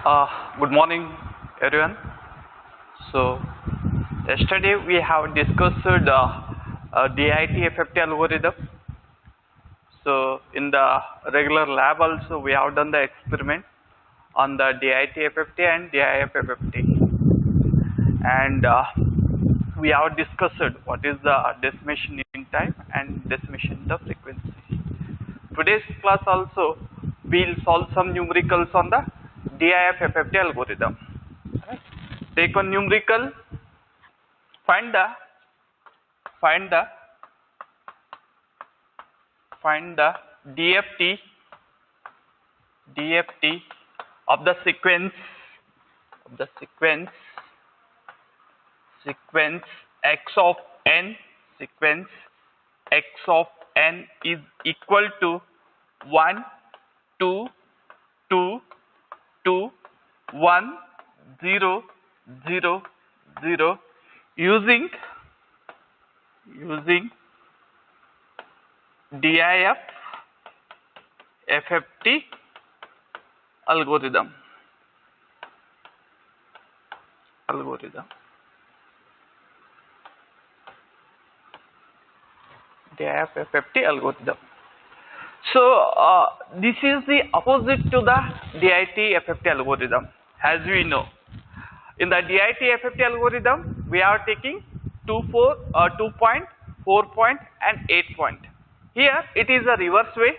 Good morning, everyone. So, yesterday we have discussed DIT FFT algorithm. So, in the regular lab also we have done the experiment on the DIT FFT and DIF FFT, and we have discussed what is the decimation in time and decimation in the frequency. Today's class also we'll solve some numericals on the DIF FFT algorithm. Take one numerical, find the DFT of the sequence x of n is equal to 1 2 2 2 1 0 0 0 using DIF FFT algorithm. DIF FFT algorithm. So this is the opposite to the DIT FFT algorithm. As we know, in the DIT FFT algorithm, we are taking 2 point, 4 point, and 8 point. Here it is a reverse way.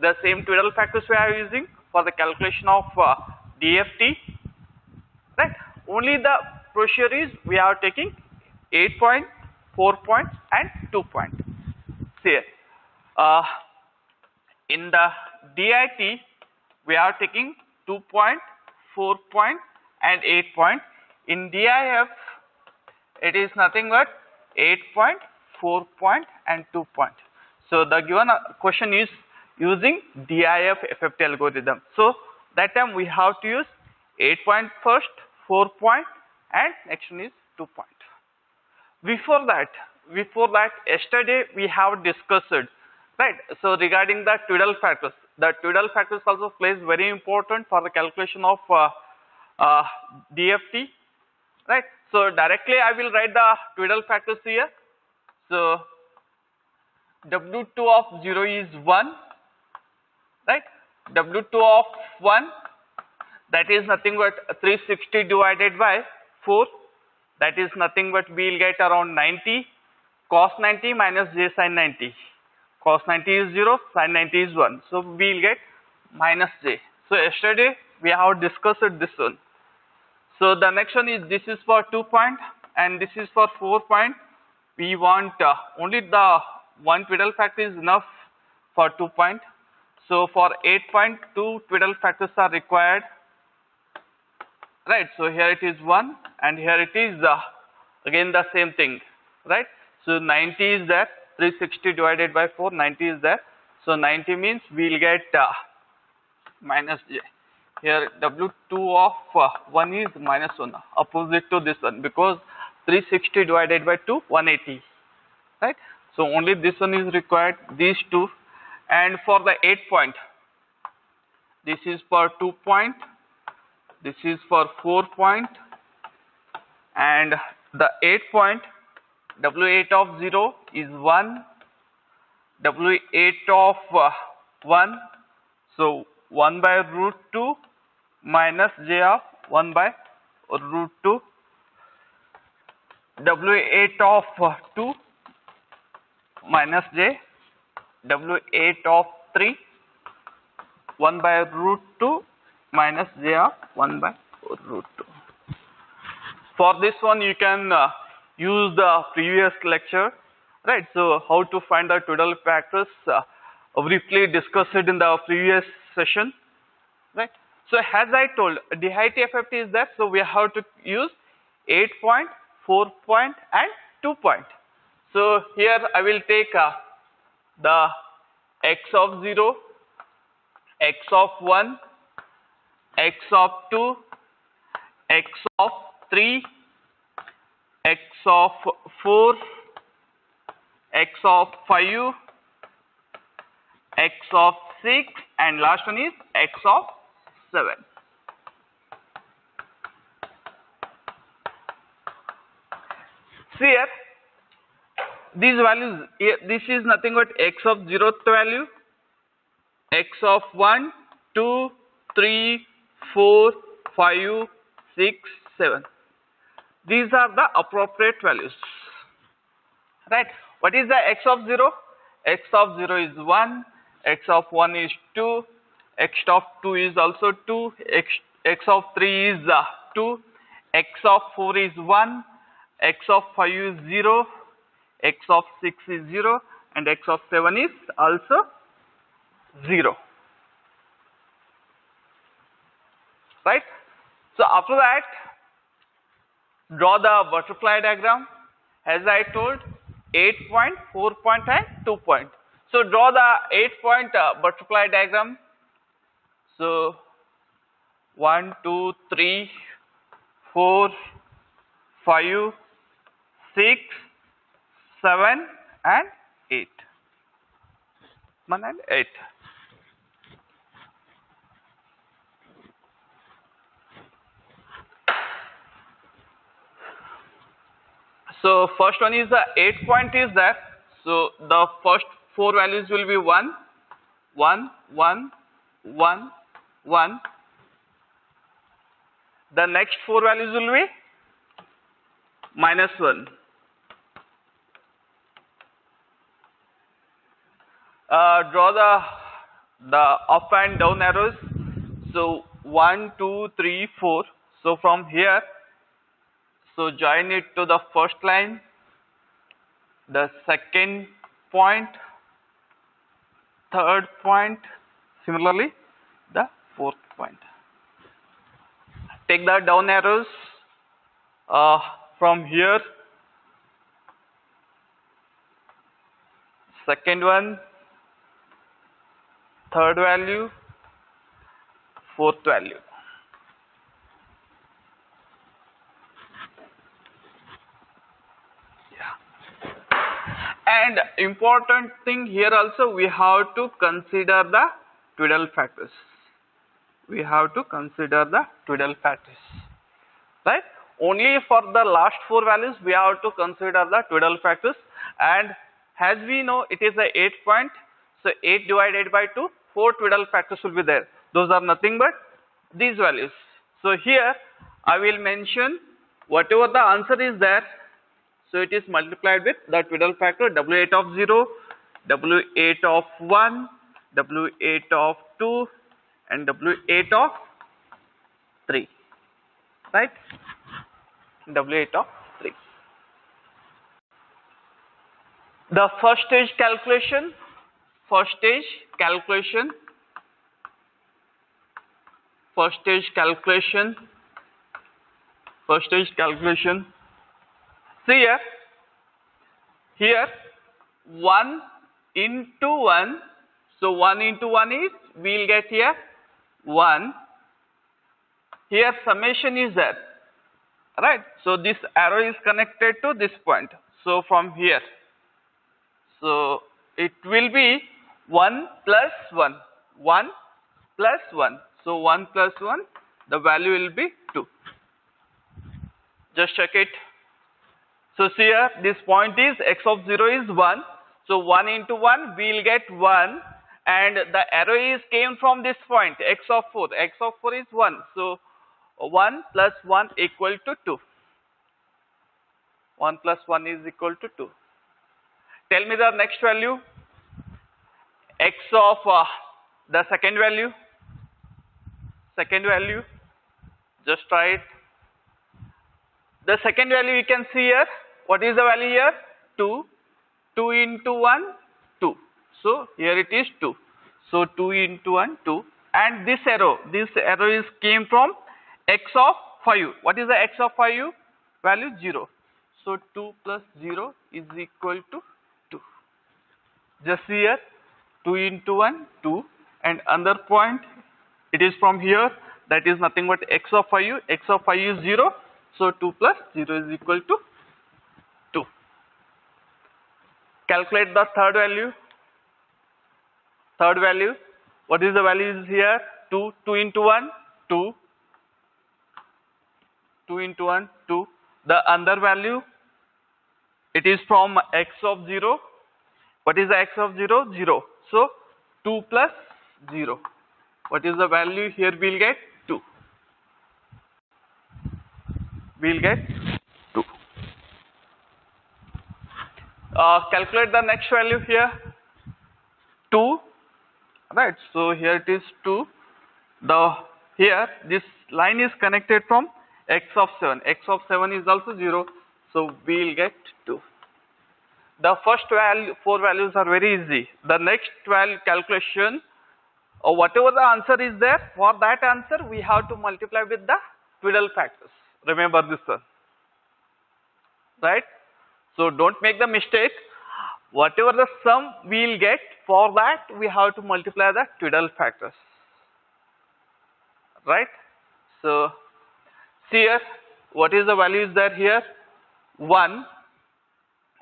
The same Twiddle factors we are using for the calculation of DFT. Right? Only the procedure is we are taking 8 point, 4 point, and 2 point. See, in the DIT, we are taking 2 point, 4 point, and 8 point. In DIF, it is nothing but 8 point, 4 point, and 2 point. So the given question is using DIF FFT algorithm. So that time we have to use 8 point first, 4 point, and next one is 2 point. Before that, yesterday we have discussed, right? So regarding the Twiddle factors, the Twiddle factors also plays very important for the calculation of DFT, right? So directly I will write the Twiddle factors here. So W2 of 0 is 1, right? W2 of 1, that is nothing but 360 divided by 4, that is nothing but we will get around 90, cos 90 minus j sin 90. Cos 90 is 0, sin 90 is 1. So we will get minus j. So yesterday we have discussed this one. So the next one is, this is for 2 point and this is for 4 point. We want only the one Twiddle factor is enough for 2 point. So for 8 point, 2 Twiddle factors are required. Right. So here it is 1 and here it is again the same thing. Right. So 90 is there. 360 divided by 4, 90 is there. So 90 means we will get minus j. Here W2 of 1 is minus 1, opposite to this one, because 360 divided by 2, 180. Right. So only this one is required, these two. And for the 8 point, this is for 2 point, this is for 4 point, and the 8 point, W8 of 0 is 1, W8 of 1, so 1 by root 2 minus j of 1 by root 2, W8 of 2 minus j, W8 of 3, 1 by root 2 minus j of 1 by root 2. For this one you can use the previous lecture, right? So how to find the Twiddle factors, briefly discussed in the previous session, right? So as I told, DIT FFT is there, so we have to use 8 point, 4 point, and 2 point. So here I will take the x of 0, x of 1, x of 2, x of 3, x of 4, x of 5, x of 6, and last one is x of 7. See here, these values, this is nothing but x of 0th value, x of 1, 2, 3, 4, 5, 6, 7. These are the appropriate values, right? What is the x of 0? X of 0 is 1, x of 1 is 2, x of 2 is also 2, x of 3 is 2, x of 4 is 1, x of 5 is 0, x of 6 is 0, and x of 7 is also 0. Right? So after that, draw the butterfly diagram. As I told, 8 point, 4 point and 2 point. So draw the 8 point butterfly diagram. So 1, 2, 3, 4, 5, 6, 7 and 8. 1 and 8. So first one is the 8 point is there. So the first 4 values will be 1, 1, 1, 1, 1. The next 4 values will be -1. Draw the up and down arrows. So 1, 2, 3, 4. So from here, so join it to the first line, the second point, third point, similarly the fourth point. Take the down arrows from here, second one, third value, fourth value. And important thing here also, we have to consider the Twiddle factors. We have to consider the Twiddle factors, right? Only for the last 4 values we have to consider the Twiddle factors. And as we know, it is a 8 point. So 8 divided by 2, 4 Twiddle factors will be there. Those are nothing but these values. So here I will mention whatever the answer is there. So it is multiplied with the Twiddle factor W8 of 0, W8 of 1, W8 of 2 and W8 of 3, right? W8 of 3. The first stage calculation, See here 1 into 1, so 1 into 1 is, we will get here 1, here summation is there, right? So this arrow is connected to this point, so from here, so it will be 1 plus 1, 1 plus 1, so 1 plus 1, the value will be 2. Just check it. So see here, this point is x of 0 is 1. So 1 into 1, we will get 1. And the arrow is came from this point, x of 4. X of 4 is 1. So 1 plus 1 equal to 2. 1 plus 1 is equal to 2. Tell me the next value. X of the second value. Just try it. The second value you can see here. What is the value here? 2. 2 into 1, 2. So here it is 2. So 2 into 1, 2. And this arrow is came from x of 5. What is the x of 5? Value 0. So 2 plus 0 is equal to 2. Just see here, 2 into 1, 2. And another point, it is from here. That is nothing but x of 5. X of 5 is 0. So 2 plus 0 is equal to 2. Calculate the third value. What is the value is here? 2. 2 into 1, 2. 2 into 1, 2. The other value, it is from x of 0. What is the x of 0? 0. So 2 plus 0. What is the value here? We'll get 2. We'll get 2. Calculate the next value here. 2. Right. So here it is 2. Here this line is connected from x of 7. X of 7 is also 0. So we'll get 2. The first 4 values are very easy. The next calculation, or whatever the answer is there, for that answer we have to multiply with the Twiddle factors. Remember this one. Right? So don't make the mistake. Whatever the sum we'll get, for that we have to multiply the Twiddle factors. Right? So see here, what is the value is there here? 1,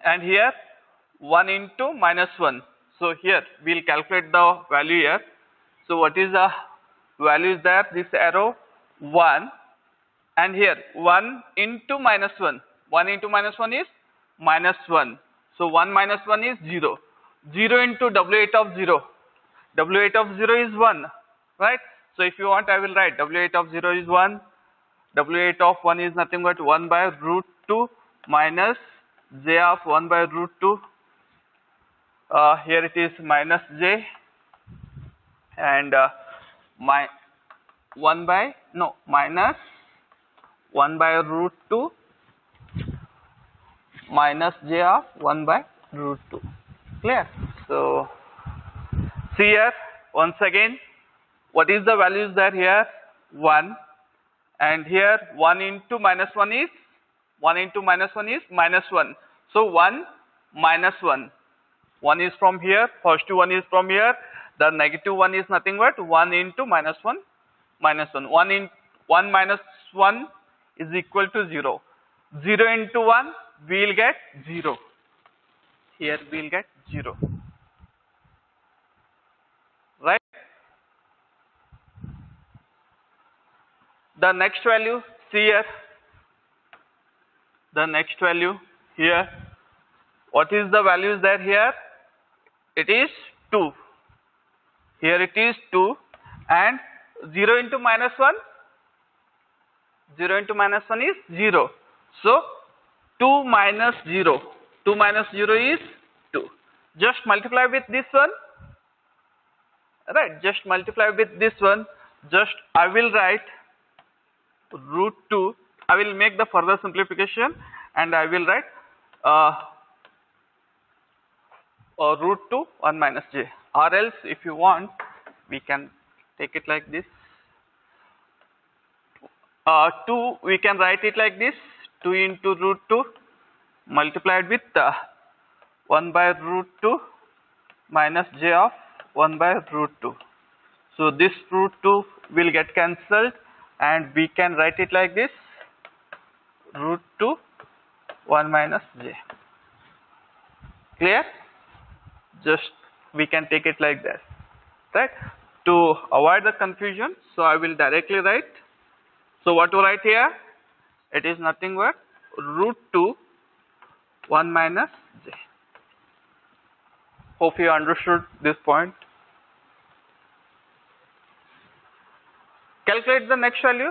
and here 1 into minus 1. So here we'll calculate the value here. So what is the value is there? This arrow 1, and here 1 into minus 1. 1 into minus 1 is minus 1. So 1 minus 1 is 0. 0 into W8 of 0. W8 of 0 is 1. Right? So if you want, I will write W8 of 0 is 1. W8 of 1 is nothing but 1 by root 2 minus j of 1 by root 2. Here it is minus j, and minus 1 by root 2 minus j of 1 by root 2. Clear? So see here once again, what is the values there here? 1, and here 1 into minus 1 is minus 1. So 1 minus 1. 1 is from here, first 1 is from here. The negative 1 is nothing but 1 into minus 1 minus 1. 1 minus 1 is equal to 0. 0 into 1 we'll get 0. Here we'll get 0. Right? The next value, see here. The next value here. What is the values there here? It is 2. Here it is 2, and 0 into minus 1. 0 into minus 1 is 0. So 2 minus 0. 2 minus 0 is 2. Just multiply with this one. Right? Just multiply with this one. Just I will write root 2. I will make the further simplification, and I will write root 2 1 minus j. Or else, if you want, we can take it like this. 2, we can write it like this. 2 into root 2 multiplied with 1 by root 2 minus j of 1 by root 2. So this root 2 will get cancelled, and we can write it like this. Root 2 1 minus j. Clear? Just we can take it like that. Right? To avoid the confusion, so I will directly write. So what to write here? It is nothing but root 2 1 minus j. Hope you understood this point. Calculate the next value.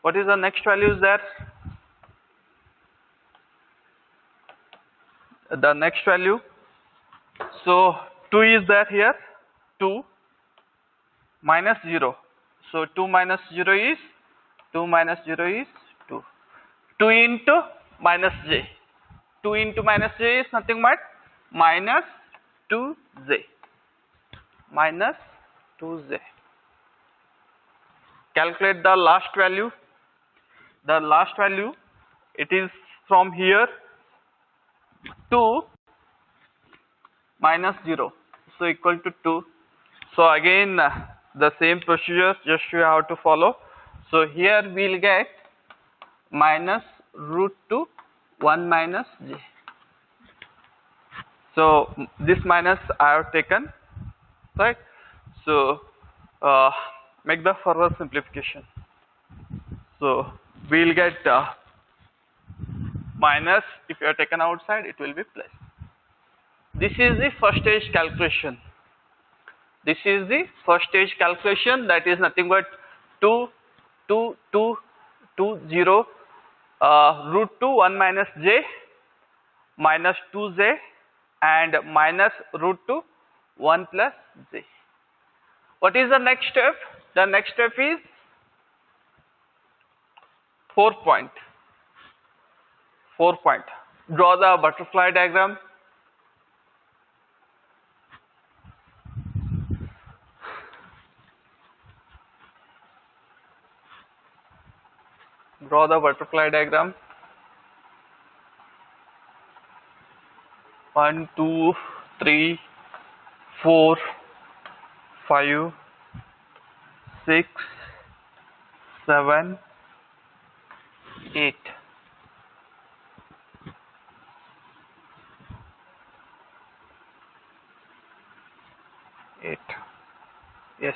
What is the next value is there? The next value. So 2 is there here. 2 minus 0. So 2 minus 0 is 2 minus 0 is 2. 2 into minus j. 2 into minus j is nothing but minus 2j. Minus 2j. Calculate the last value. The last value, it is from here 2 minus 0. So equal to 2. So again the same procedure just you have to follow. So here we will get minus root 2 1 minus j. So this minus I have taken, right? So make the further simplification. So we will get minus, if you are taken outside, it will be plus. This is the first stage calculation. This is the first stage calculation, that is nothing but 2, 2, 2, 2, 0, root 2 1 minus j minus 2j and minus root 2 1 plus j. What is the next step? The next step is 4 point. 4 point. Draw the butterfly diagram. Draw the butterfly diagram. 1, 2, 3, 4, 5, 6, 7, 8. Yes.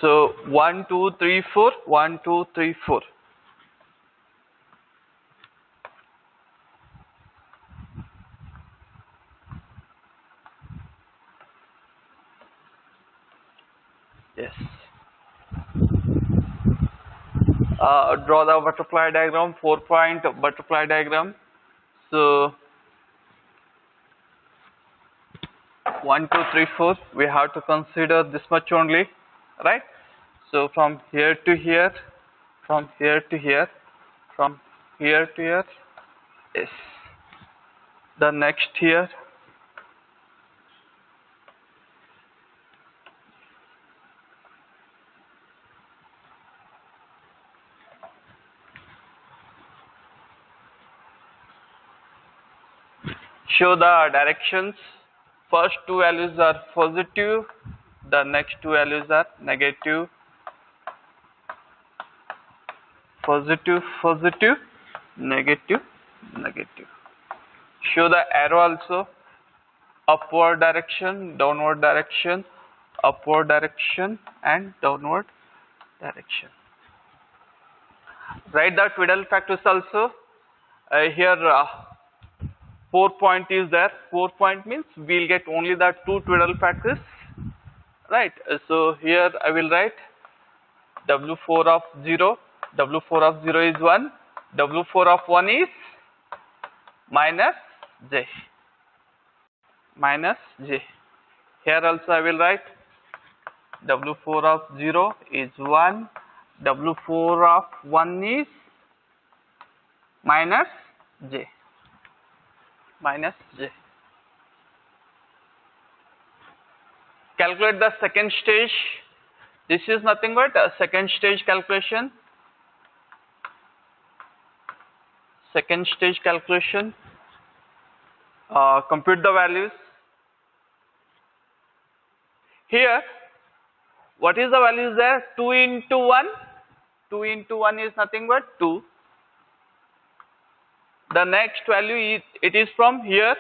So 1, 2, 3, 4. 1, 2, 3, 4. Yes. Draw the butterfly diagram, 4 point butterfly diagram. So 1, 2, 3, 4. We have to consider this much only, right? So from here to here, from here to here, from here to here. Yes. The next here. Show the directions. First two values are positive, the next two values are negative. Positive, positive, negative, negative. Show the arrow also. Upward direction, downward direction, upward direction and downward direction. Write the Twiddle factors also. Here 4 point is there. 4 point means we'll get only the 2 Twiddle factors, right? So here I will write W4 of 0. W4 of 0 is 1. W4 of 1 is minus j. Minus j. Here also I will write W4 of 0 is 1. W4 of 1 is minus j. Minus j. Calculate the second stage. This is nothing but a second stage calculation. Second stage calculation. Compute the values. Here, what is the values there? 2 into 1. 2 into 1 is nothing but 2. The next value is, it is from here.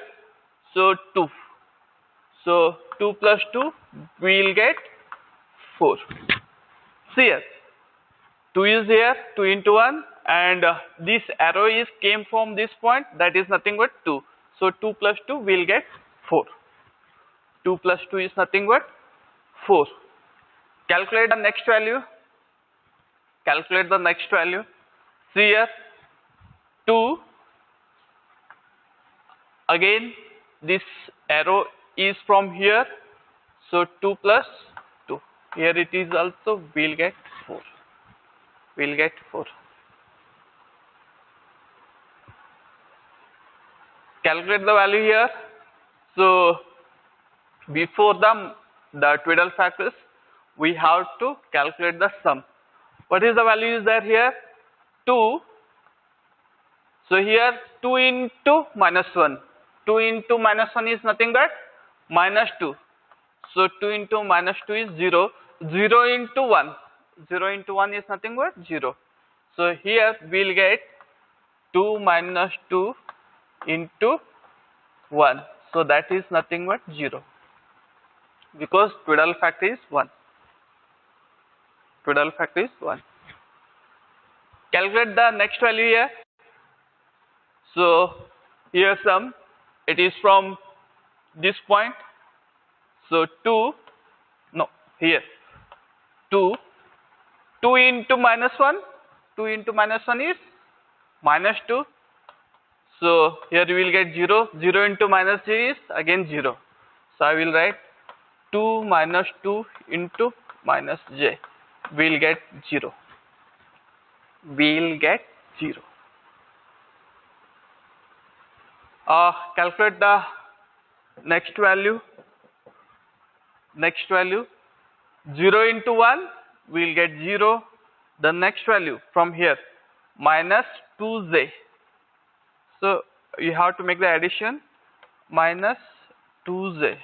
So 2. So 2 plus 2, we will get 4. See here. 2 is here, 2 into 1, and this arrow is came from this point, that is nothing but 2. So 2 plus 2 will get 4. 2 plus 2 is nothing but 4. Calculate the next value. Calculate the next value. See here, 2. Again, this arrow is from here. So 2 plus 2. Here it is also, we'll get 4. We'll get 4. Calculate the value here. So before the Twiddle factors, we have to calculate the sum. What is the value is there here? 2. So here 2 into minus 1. 2 into minus 1 is nothing but minus 2. So 2 into minus 2 is 0. 0 into 1. 0 into 1 is nothing but 0. So here we will get 2 minus 2 into 1. So that is nothing but 0. Because Twiddle factor is 1. Twiddle factor is 1. Calculate the next value here. So here sum, it is from this point. So 2, no, here 2, 2 into minus 1, 2 into minus 1 is minus 2. So here we will get 0, 0 into minus j is again 0. So I will write 2 minus 2 into minus j, we will get 0. We will get 0. Calculate the next value. Next value 0 into 1, we will get 0. The next value from here minus 2j. So you have to make the addition, minus 2j.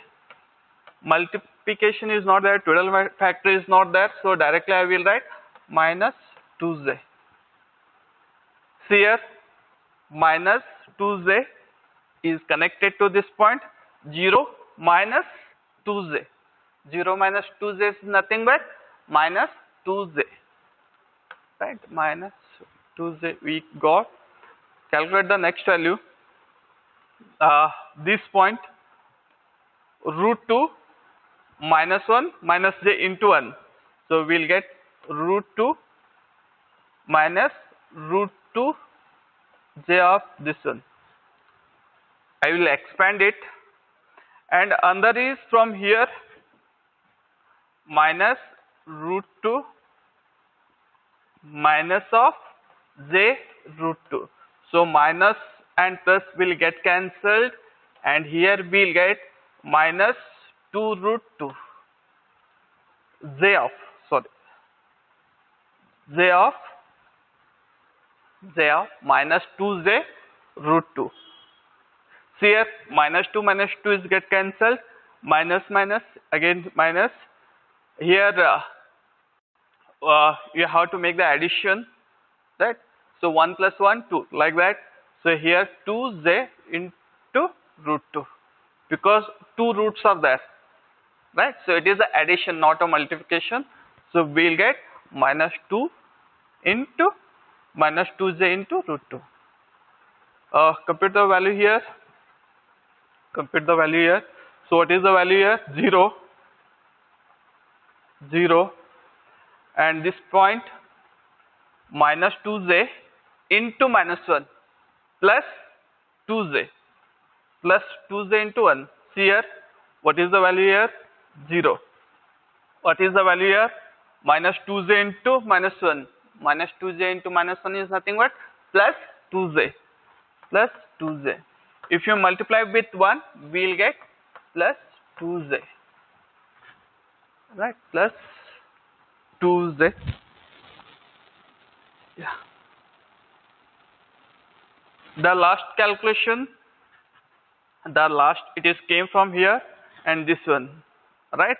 Multiplication is not there, twiddle factor is not there, so directly I will write minus 2j. See here, minus 2j is connected to this point, 0 minus 2j. 0 minus 2j is nothing but minus 2j. Right, minus 2j we got. Calculate the next value. This point, root 2 minus 1 minus j into 1. So we will get root 2 minus root 2 j of this one. I will expand it, and under is from here minus root 2 minus of j root 2. So minus and plus will get cancelled, and here we will get minus 2 root 2 j of minus 2j root 2. See here, minus 2 is get cancelled, minus again minus. Here you have to make the addition, right? So 1 plus 1 2, like that. So here 2j into root 2, because 2 roots are there, right? So it is the addition, not a multiplication. So we will get minus 2 into minus 2j into root 2. Compute the value here. So what is the value here? 0, 0, and this point minus 2j into minus 1 plus 2j into 1. See here, what is the value here? 0. What is the value here? Minus 2j into minus 1. Minus 2j into minus 1 is nothing but plus 2j. If you multiply with 1, we will get plus 2j. Right, plus 2j. Yeah. The last calculation, it is came from here and this one, right?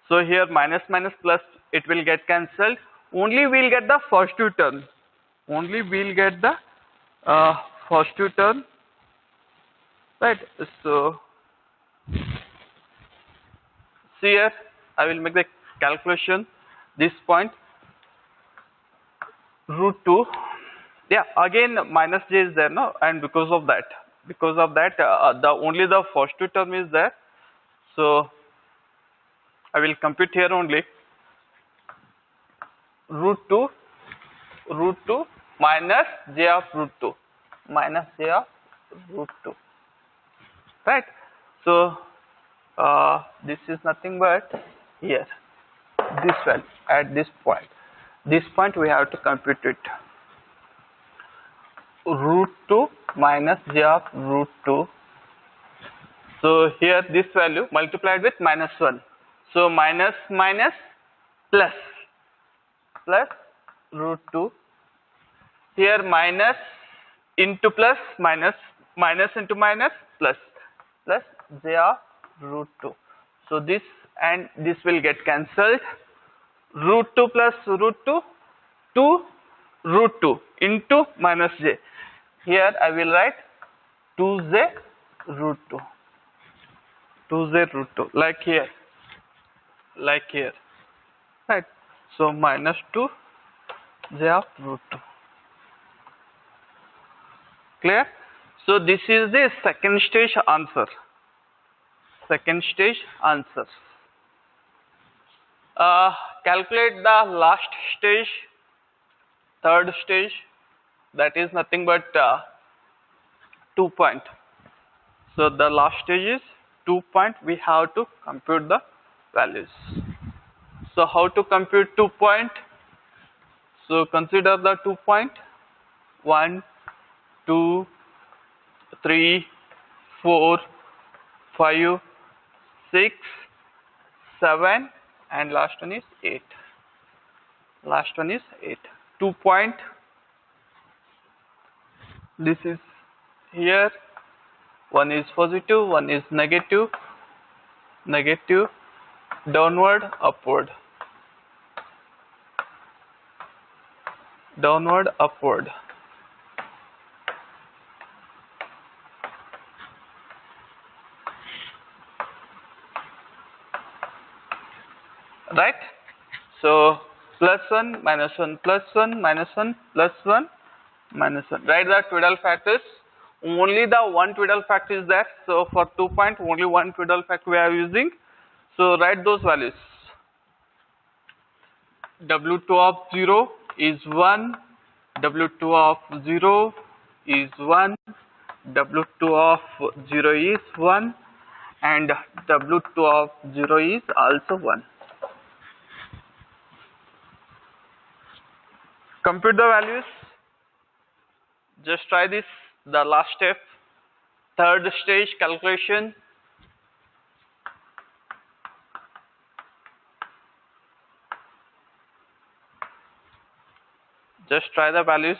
So here minus plus it will get cancelled. Only we will get the first two term. Right? So see here, I will make the calculation. This point, root 2. Yeah, again minus j is there, no, and because of that the only the first two term is there. So I will compute here only root 2 minus j of root 2, right? So this is nothing but here, this value at this point. This point we have to compute it. Root 2 minus j of root 2. So here this value multiplied with minus 1. So minus plus root 2. Here minus into plus minus into minus plus j of root 2. So this and this will get cancelled. Root 2 plus root 2, 2 root 2 into minus j. Here I will write 2j root 2. Like here. Right. So minus 2 j of root 2. Clear? So this is the second stage answer. Second stage answer. Calculate the last stage, third stage, that is nothing but 2 point. So the last stage is 2 point. We have to compute the values. So how to compute 2 point? So consider the 2 point. 1, 2, 3, 4, 5, 6, 7, and last one is 8. Last one is 8. 2 point. This is here. One is positive, one is negative. Negative, downward, upward. Downward, upward. Right? So plus 1, minus 1, plus 1, minus 1, plus 1, minus 1. Write the Twiddle factors. Only the one Twiddle factor is there. So for 2 point, only one Twiddle factor we are using. So write those values. W2 of 0 is 1. W2 of 0 is 1. W2 of 0 is 1. And W2 of 0 is also 1. Compute the values. Just try this, the last step, third stage calculation. Just try the values.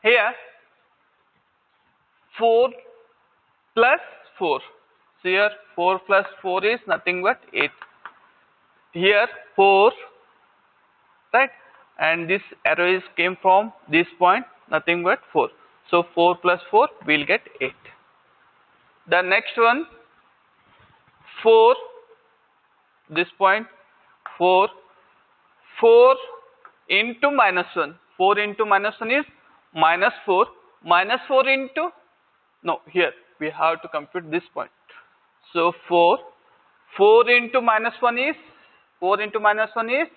Here 4 plus 4. So here 4 plus 4 is nothing but 8. Here 4, right? And this arrow is came from this point, nothing but 4. So 4 plus 4 will get 8. The next one, 4, this point 4, 4 into minus 1. 4 into minus 1 is minus 4. Minus 4 into, no, here we have to compute this point. So 4, 4 into minus 1 is, 4 into minus 1 is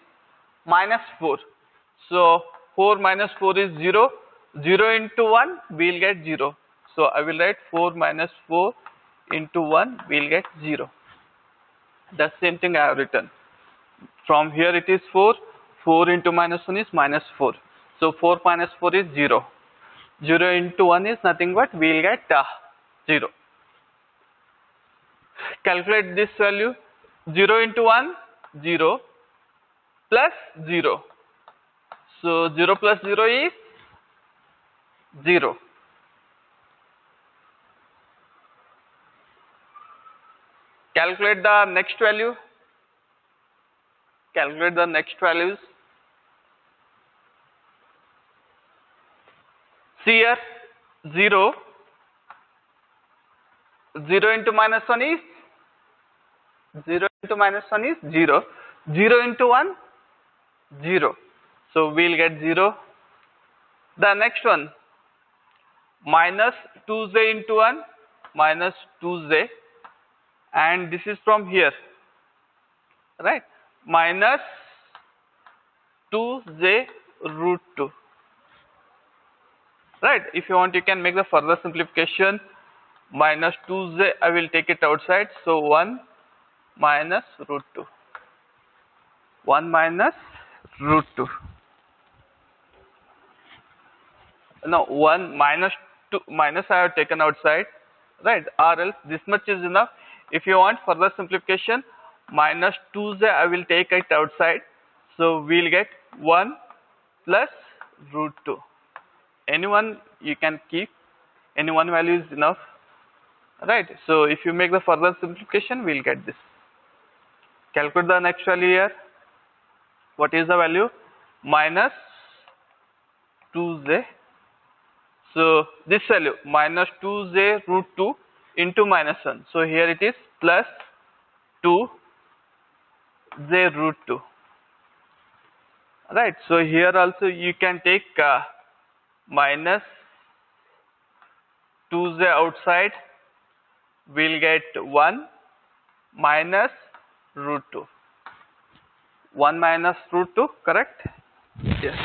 minus 4. So 4 minus 4 is 0. 0 into 1 we will get 0. So I will write 4 minus 4 into 1 we will get 0. The same thing I have written. From here it is 4. 4 into minus 1 is minus 4. So 4 minus 4 is 0. 0 into 1 is nothing but we will get 0. Calculate this value. 0 into 1, 0, plus 0. So 0 plus 0 is 0. Calculate the next value. Calculate the next values. See here 0. 0 into minus 1 is 0 into minus 1 is 0. 0 into 1, 0. So we will get 0. The next one, minus 2j into 1, minus 2j, and this is from here, right? Minus 2j root 2. Right? If you want, you can make the further simplification. Minus 2j, I will take it outside. So 1 minus root 2. 1 minus root 2. No, 1 minus 2, minus I have taken outside, right? Or else this much is enough. If you want further simplification, minus 2j I will take it outside. So we will get 1 plus root 2. Anyone you can keep, any one value is enough, right? So if you make the further simplification, we will get this. Calculate the next value here. What is the value? Minus 2j. So this value, minus 2j root 2 into minus 1. So here it is plus 2j root 2. right? So here also you can take minus 2z outside, we'll get 1 minus root 2. 1 minus root 2, correct? Yes.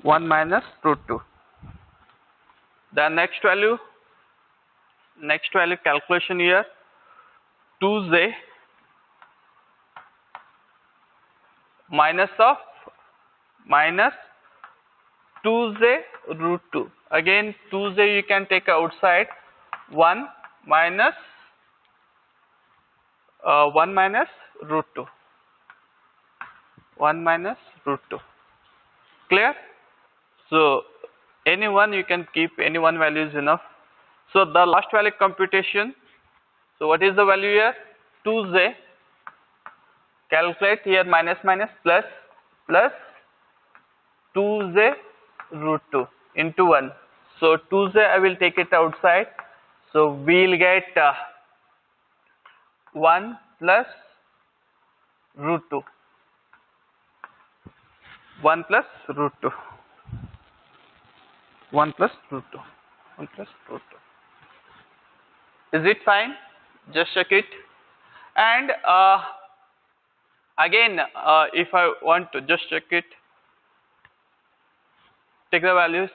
1 minus root 2. The next value calculation here, 2z minus 2z root 2. Again 2z you can take outside, 1 minus 1 minus root 2. 1 minus root 2. Clear? So any one you can keep, any one value is enough. So the last value computation. So what is the value here? 2z. Calculate here minus minus plus 2z root 2 into 1. So 2z I will take it outside. So we'll get 1 plus root 2. 1 plus root 2. 1 plus root 2. 1 plus root 2. Is it fine? Just check it. And again, if I want to just check it, take the values.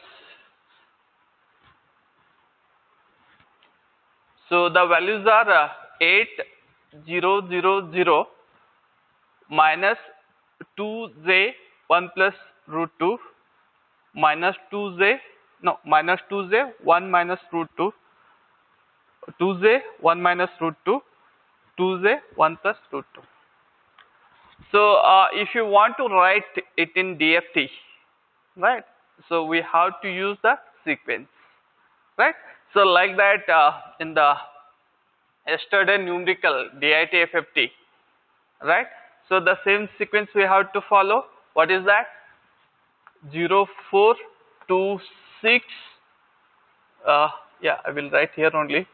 So the values are 8000 minus 2z 1 plus root 2 minus 2z 1 minus root 2, 2z 1 minus root 2, 2z 1 plus root 2. So if you want to write it in DFT, right? So we have to use the sequence, right? So like that in the yesterday numerical DIT FFT, right? So the same sequence we have to follow. What is that? 0, 4, 2, 6. Yeah, I will write here only.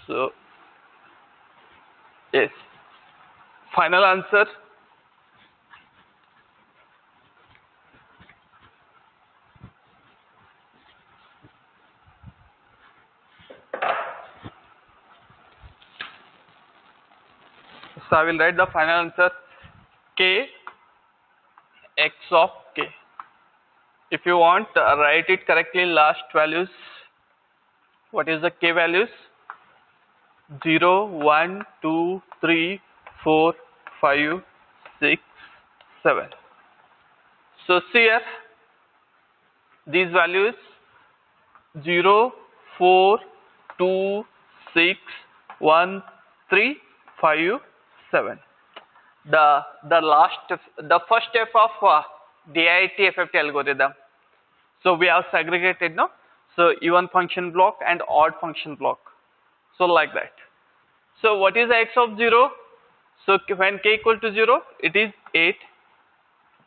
So yes, final answer. So I will write the final answer, k x of k. If you want, write it correctly. Last values. What is the k values? 0, 1, 2, 3, 4, 5, 6, 7. So see here, these values 0, 4, 2, 6, 1, 3, 5, 7. The first step of DIT FFT algorithm. So we have segregated now. So even function block and odd function block. So like that. So what is x of 0? So when k equal to 0, it is 8.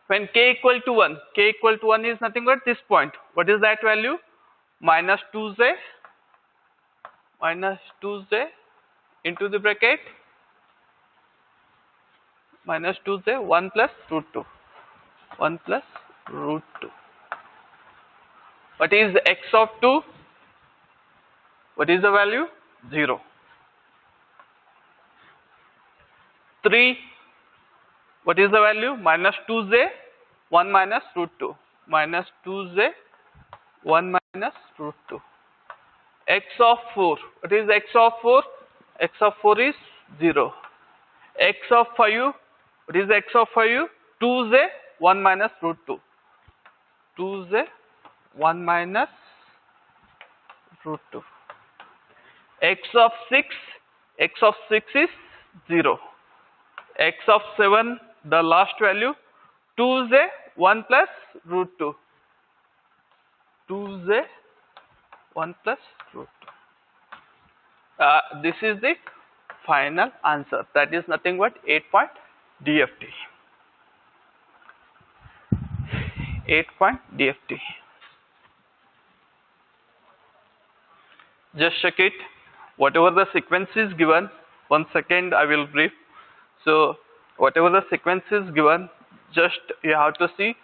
When k equal to 1, k equal to 1 is nothing but this point. What is that value? Minus 2z into the bracket minus 2z 1 plus root 2. 1 plus root 2. What is x of 2? What is the value? 0. 3. What is the value? Minus 2z 1 minus root 2. Minus 2z 1 minus root 2. X of 4. What is x of 4? X of 4 is 0. X of 5. What is x of 5? 2z 1 minus root 2. 2z 1 minus root 2. X of 6. X of 6 is 0. X of 7, the last value, 2z 1 plus root 2. 2z 1 plus root 2. This is the final answer. That is nothing but 8 point DFT. 8 point DFT. Just check it. Whatever the sequence is given, 1 second I will brief. So Whatever the sequence is given, just you have to see,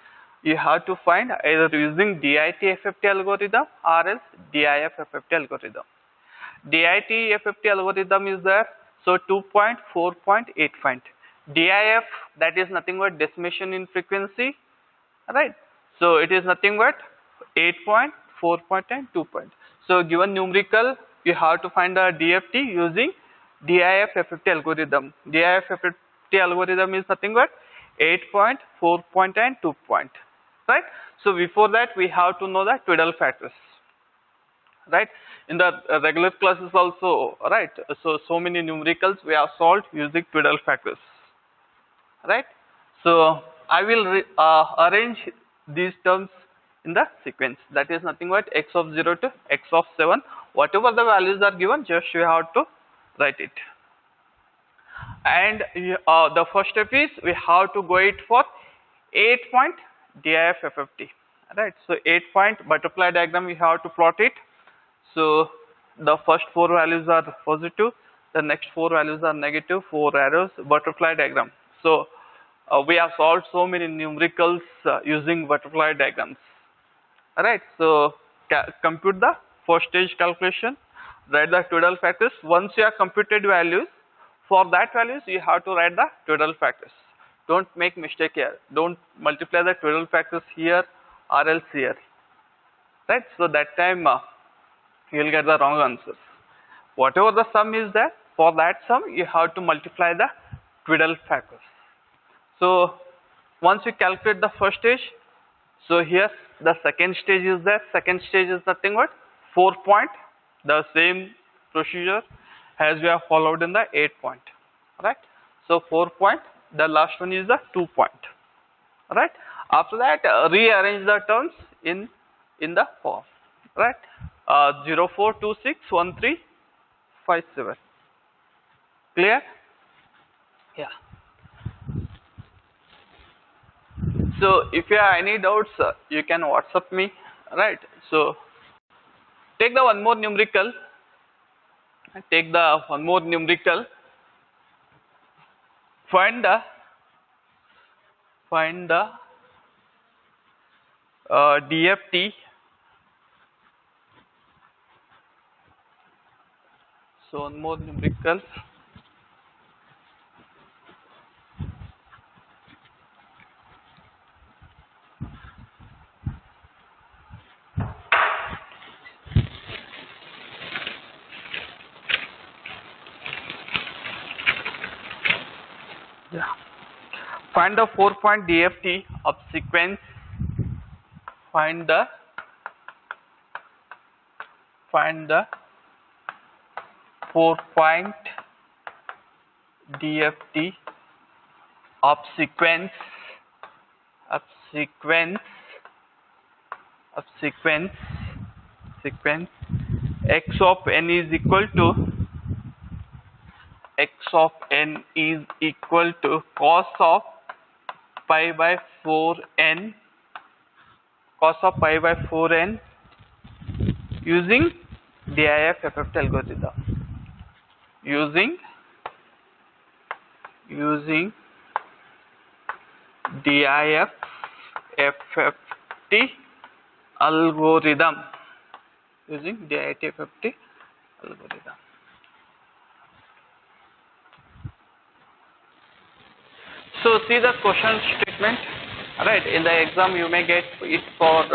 you have to find either using DIT FFT algorithm or else DIF FFT algorithm. DIT FFT algorithm is there, so 2 point, 4 point, 8 point. DIF, that is nothing but decimation in frequency, right? So it is nothing but 8 point, 4 point and 2 point. So given numerical, you have to find the DFT using DIF FFT algorithm. DIF FFT algorithm is nothing but 8 point, 4 point and 2 point, right? So before that we have to know the Twiddle factors, right? In the regular classes also, right? So many numericals we have solved using Twiddle factors, right? So I will arrange these terms in the sequence, that is nothing but x of 0 to x of 7. Whatever the values are given, just you have to write it. And the first step is we have to go it for 8 point DIF FFT, right? So 8 point butterfly diagram we have to plot it. So the first 4 values are positive, the next 4 values are negative, 4 arrows, butterfly diagram. So we have solved so many numericals using butterfly diagrams. Alright, so compute the first stage calculation, write the Twiddle factors. Once you have computed values, for that values you have to write the Twiddle factors. Don't make mistake here. Don't multiply the Twiddle factors here or else here. Right, so that time you will get the wrong answers. Whatever the sum is there, for that sum you have to multiply the Twiddle factors. So once you calculate the first stage, so here the second stage is there. Second stage is nothing but 4 point, the same procedure as we have followed in the 8 point, right? So 4 point, the last one is the 2 point, right? After that rearrange the terms in the form, right? 0, 4, 2, 6, 1, 3, 5, 7. Clear? Yeah. So if you have any doubts, you can WhatsApp me, right? So take the one more numerical. Find the DFT. So one more numerical. Yeah. Find the 4 point DFT of sequence. Find the 4 point DFT of sequence x of n is equal to cos of pi by 4n using DIF FFT algorithm. Using DIF FFT algorithm. So see the question statement, right? In the exam you may get it for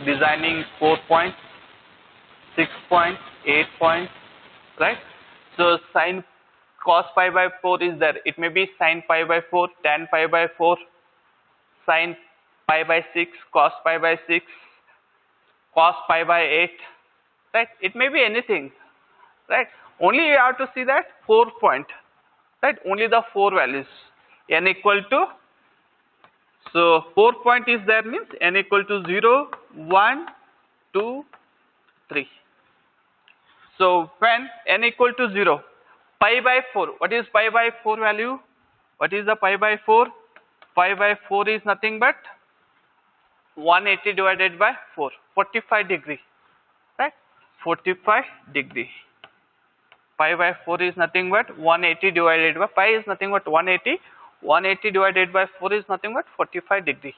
designing 4 points, 6 points, 8 points, right? So sin cos pi by 4 is there. It may be sin pi by 4, tan pi by 4, sin pi by 6, cos pi by 6, cos pi by 8, right? It may be anything, right? Only you have to see that 4 point, right? Only the 4 values. N equal to, so 4 point is there means n equal to 0, 1, 2, 3. So when n equal to 0, pi by 4, what is pi by 4 value? What is the pi by 4? Pi by 4 is nothing but 180 divided by 4, 45 degree, right? 45 degree. Pi by 4 is nothing but 180 divided by, pi is nothing but 180, 180 divided by 4 is nothing but 45 degree.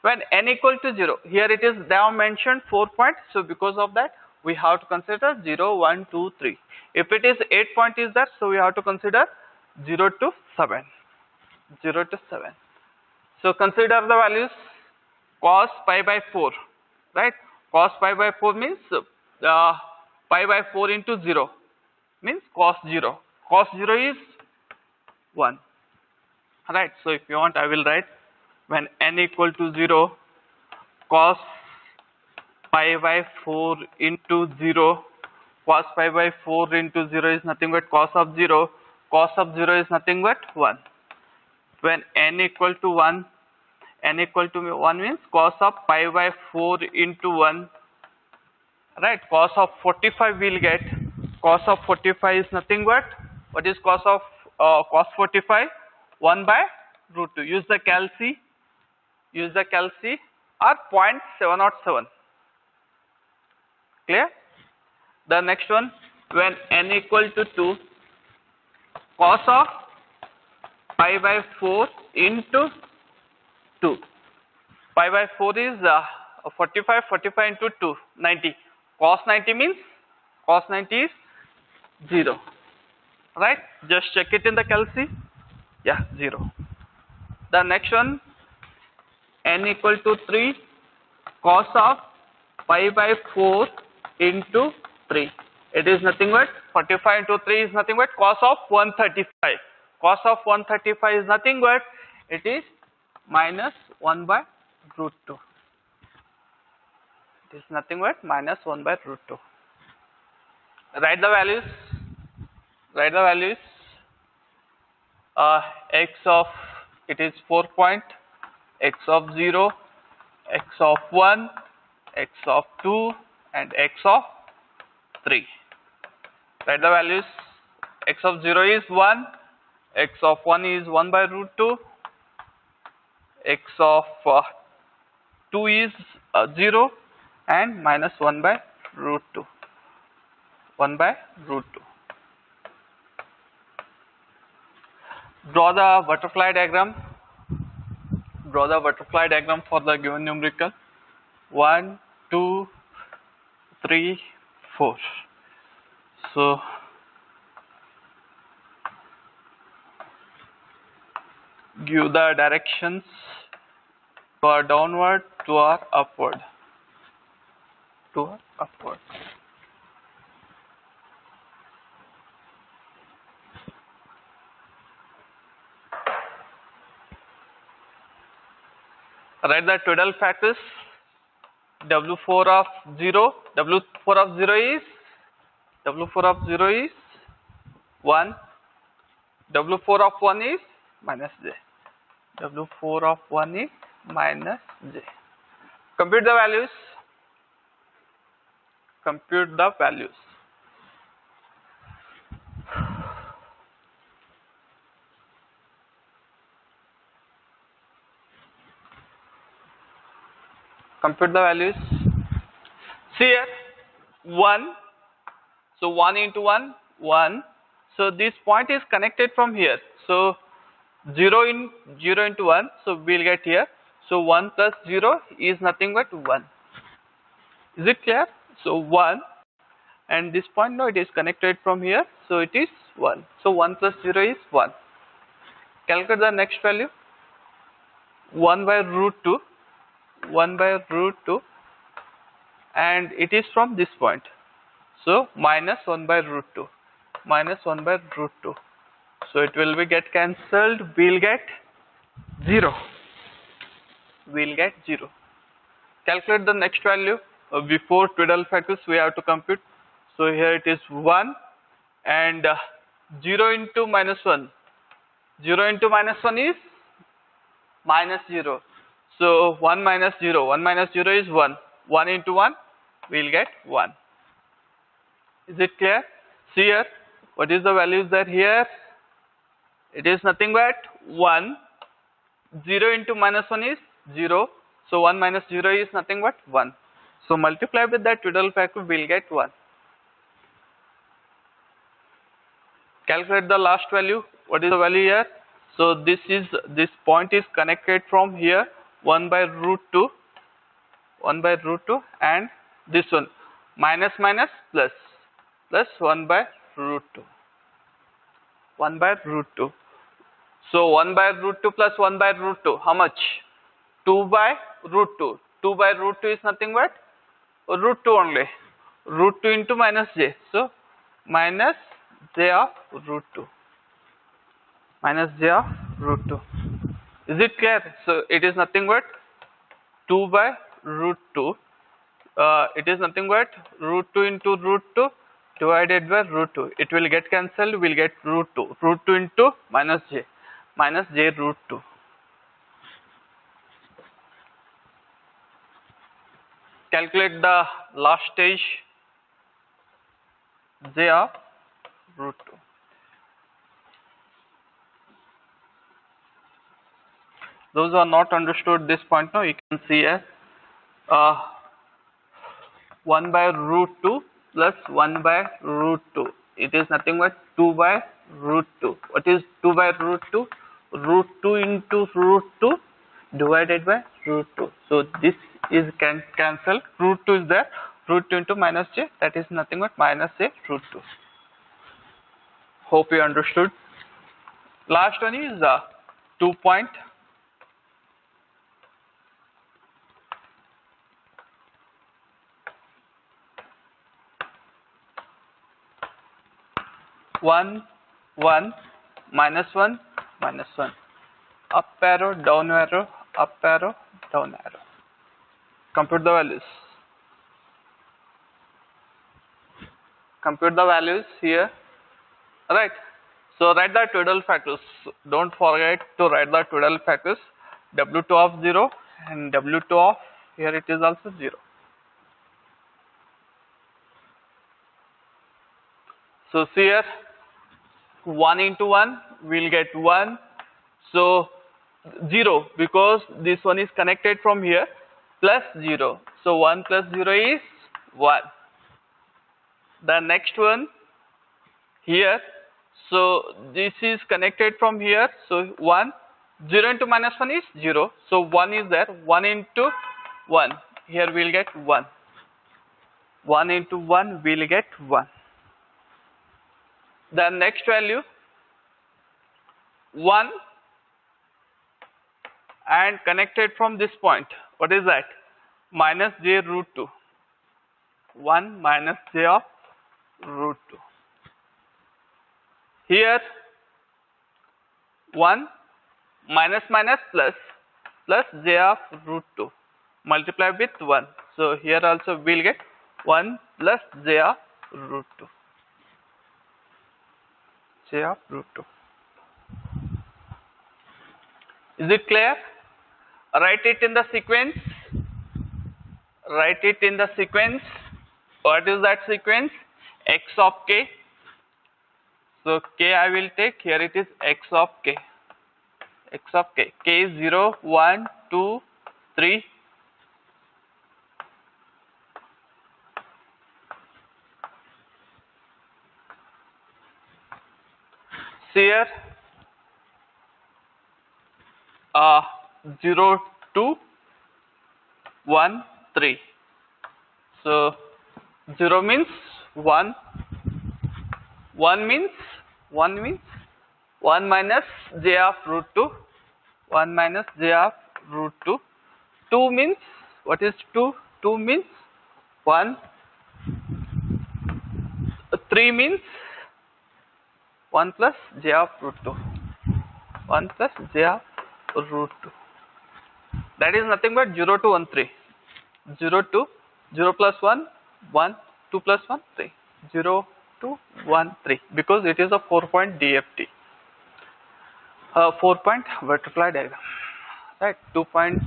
When n equal to 0, here it is now mentioned 4 points, so because of that we have to consider 0, 1, 2, 3. If it is 8 point is that, so we have to consider 0 to 7. 0 to 7. So consider the values. Cos pi by 4, right? Cos pi by 4 means pi by 4 into 0 means cos 0. Cos 0 is 1. Right, so if you want I will write when n equal to 0, cos pi by 4 into 0, cos pi by 4 into 0 is nothing but cos of 0, cos of 0 is nothing but 1. When n equal to 1, n equal to 1 means cos of pi by 4 into 1, right? Cos of 45 we'll get, cos of 45 is nothing but, what is cos of cos 45? 1 by root 2. Use the calc, or 0.707. Clear? The next one, when n equal to 2, cos of pi by 4 into 2. Pi by 4 is 45, 45 into 2, 90. Cos 90 means, cos 90 is 0. Right? Just check it in the calc. Yeah, 0. The next one, n equal to 3, cos of pi by 4 into 3. It is nothing but 45 into 3 is nothing but cos of 135. Cos of 135 is nothing but it is minus 1 by root 2. It is nothing but minus 1 by root 2. Write the values. Write the values. X of it is 4 point, x of 0, x of 1, x of 2 and x of 3. Write the values. X of 0 is 1, x of 1 is 1 by root 2, x of 2 is 0 and minus 1 by root 2. 1 by root 2. Draw the butterfly diagram. Draw the butterfly diagram for the given numerical. 1, 2, 3, 4. So give the directions to our downward, to our upward. To our upward. Write the Twiddle factors. W4 of 0. W4 of 0 is 1. W4 of 1 is minus j. W4 of 1 is minus j. Compute the values. Compute the values. Compute the values. See here 1. So 1 into 1, 1. So this point is connected from here. So 0 into 1. So we'll get here. So 1 plus 0 is nothing but 1. Is it clear? So 1 and this point, no, it is connected from here. So it is 1. So 1 plus 0 is 1. Calculate the next value. 1 by root 2. 1 by root 2 and it is from this point. So minus 1 by root 2. Minus 1 by root 2. So it will be get cancelled. We'll get 0. We'll get 0. Calculate the next value. Before Twiddle factors we have to compute. So here it is 1 and 0 into minus 1. 0 into minus 1 is minus 0. So 1 minus 0. 1 minus 0 is 1. 1 into 1 we'll get 1. Is it clear? See here. What is the values that here? It is nothing but 1. 0 into minus 1 is 0. So 1 minus 0 is nothing but 1. So multiply with that Twiddle factor, we'll get 1. Calculate the last value. What is the value here? So this point is connected from here 1 by root 2, 1 by root 2, and this one minus minus plus, plus 1 by root 2, 1 by root 2. So 1 by root 2 plus 1 by root 2, how much? 2 by root 2. 2 by root 2 is nothing but root 2 only. Root 2 into minus j. So minus j of root 2. Minus j of root 2. Is it clear? So it is nothing but 2 by root 2. It is nothing but root 2 into root 2 divided by root 2. It will get cancelled. We'll get root 2. Root 2 into minus j root 2. Calculate the last stage j of root 2. Those who are not understood this point now, you can see as 1 by root 2 plus 1 by root 2. It is nothing but 2 by root 2. What is 2 by root 2? Root 2 into root 2 divided by root 2. So this is cancelled. Root 2 is there. Root 2 into minus j, that is nothing but minus j root 2. Hope you understood. Last one is 2 point. One, minus 1, minus 1. Up arrow, down arrow, up arrow, down arrow. Compute the values. Compute the values here. Alright. So write the Twiddle factors. Don't forget to write the Twiddle factors. W2 of 0 and W2 of, here it is also 0. So see here, 1 into 1 will get 1. So 0, because this one is connected from here, plus 0. So 1 plus 0 is 1. The next one here, so this is connected from here, so 1. 0 into minus 1 is 0. So 1 is there. 1 into 1. Here we will get 1. 1 into 1 we will get 1. The next value 1 and connected from this point. What is that? Minus j root 2. 1 minus j of root 2. Here 1 minus minus plus, plus j of root 2 multiply with 1. So here also we will get 1 plus j of root 2. J of root 2. Is it clear? Write it in the sequence. Write it in the sequence. What is that sequence? X of k. So k I will take. Here it is x of k. X of k. K is 0, 1, 2, 3. See here 0, 2, 1, 3. So 0 means 1. 1 means 1 minus j of root 2. 1 minus j of root 2. 2 means, what is 2? 2 means 1. 3 means 1 plus j of root 2. 1 plus j of root 2. That is nothing but 0 to 1, 3. 0 to 0 plus 1, 1, 2 plus 1, 3. 0 to 1, 3. Because it is a 4-point DFT. 4-point butterfly diagram. Right? 2 point.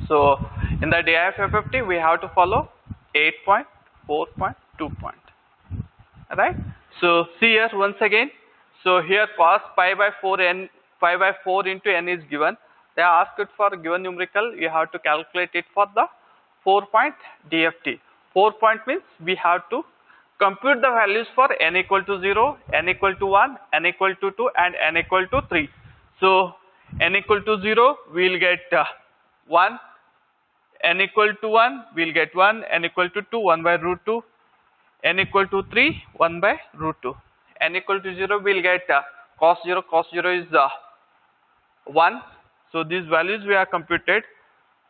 So in the DIF FFT we have to follow 8 point, 4 point, 2 point. Right? So see here once again. So here cos pi by 4 n, pi by 4 into n is given. They are asked for given numerical. You have to calculate it for the 4-point DFT. 4 point means we have to compute the values for n equal to 0, n equal to 1, n equal to 2 and n equal to 3. So n equal to 0 we will get 1, n equal to 1 we will get 1, n equal to 2 1 by root 2, n equal to 3 1 by root 2, n equal to 0 we will get cos 0 is 1. So these values we have computed.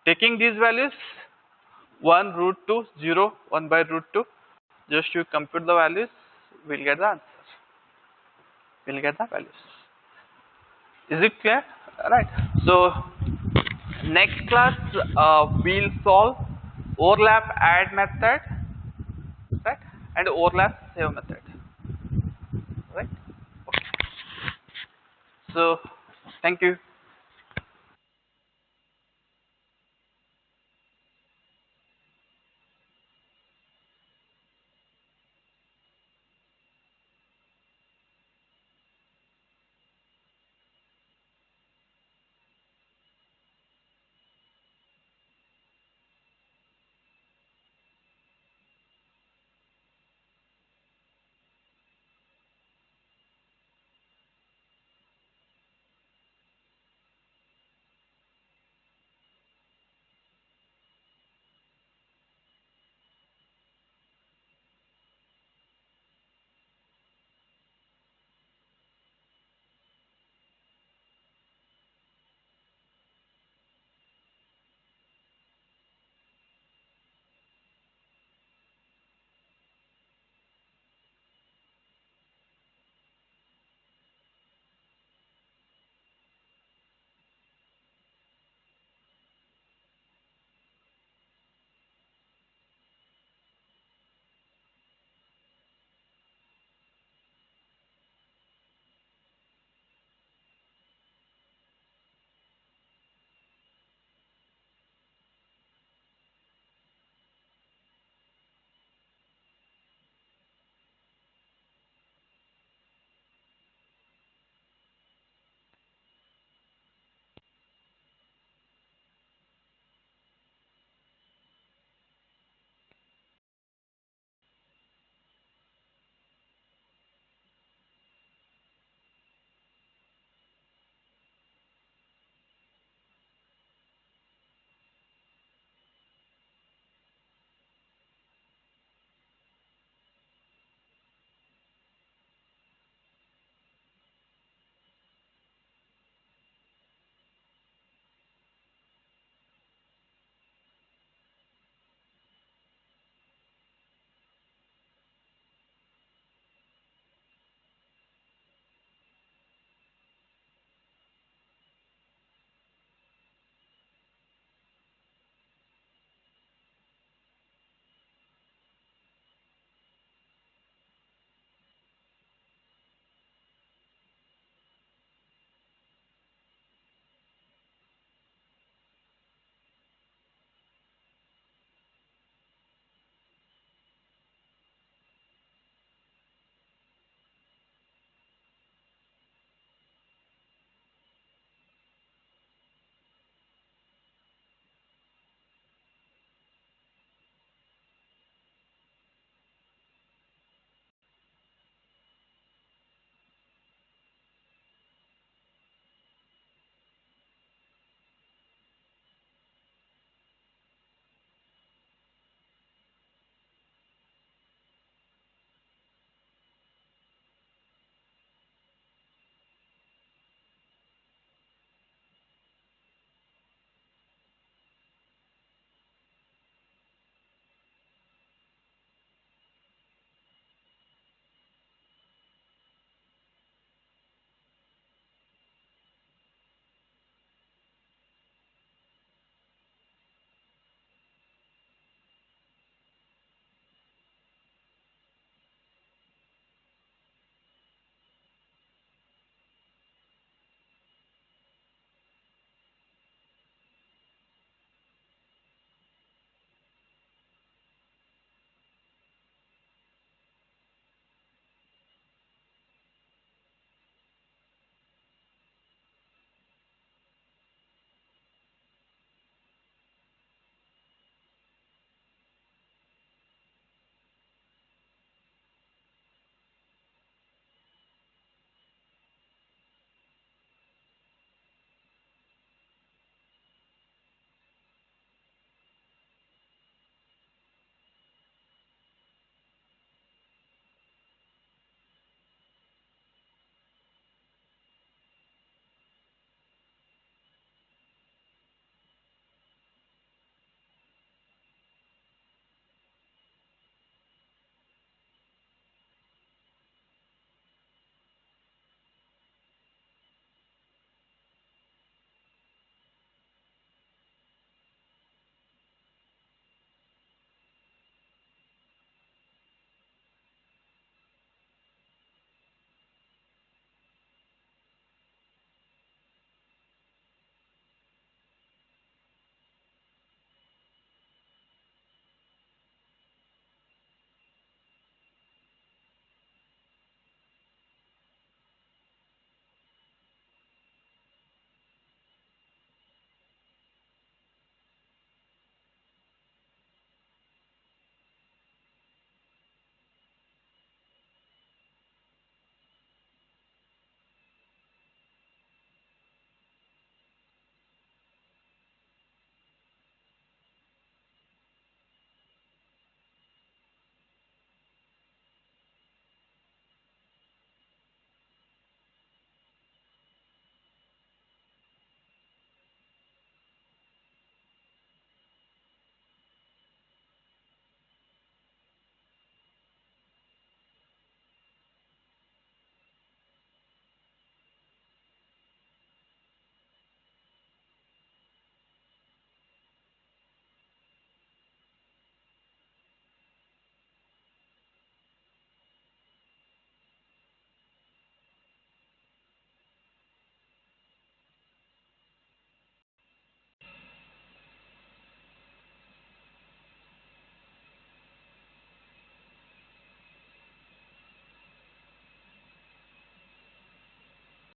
Taking these values 1 root 2 0 1 by root 2, just you compute the values, we will get the answer. We will get the values. Is it clear? Right. So next class we will solve overlap add method, right, and overlap save method, right. Okay. So thank you.